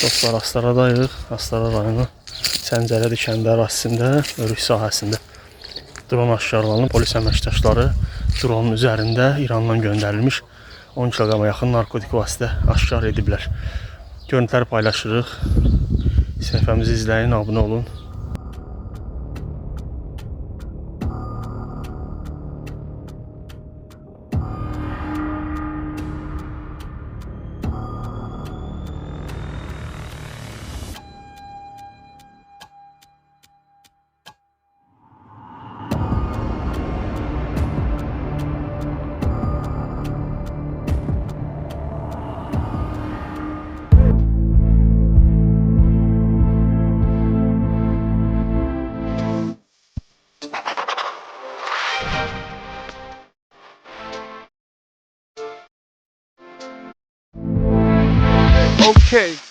Dostlar, Astaradayıq. Astara rayonu Səncərədi kəndi ərazisində, örük sahəsində dron aşkarlanıb. Polis əməkdaşları dronun üzərində İrandan göndərilmiş 10 kilograma yaxın narkotik vasitə aşkar ediblər. Görüntüləri paylaşırıq. Səhifəmizi izləyin, abunə olun. Okay.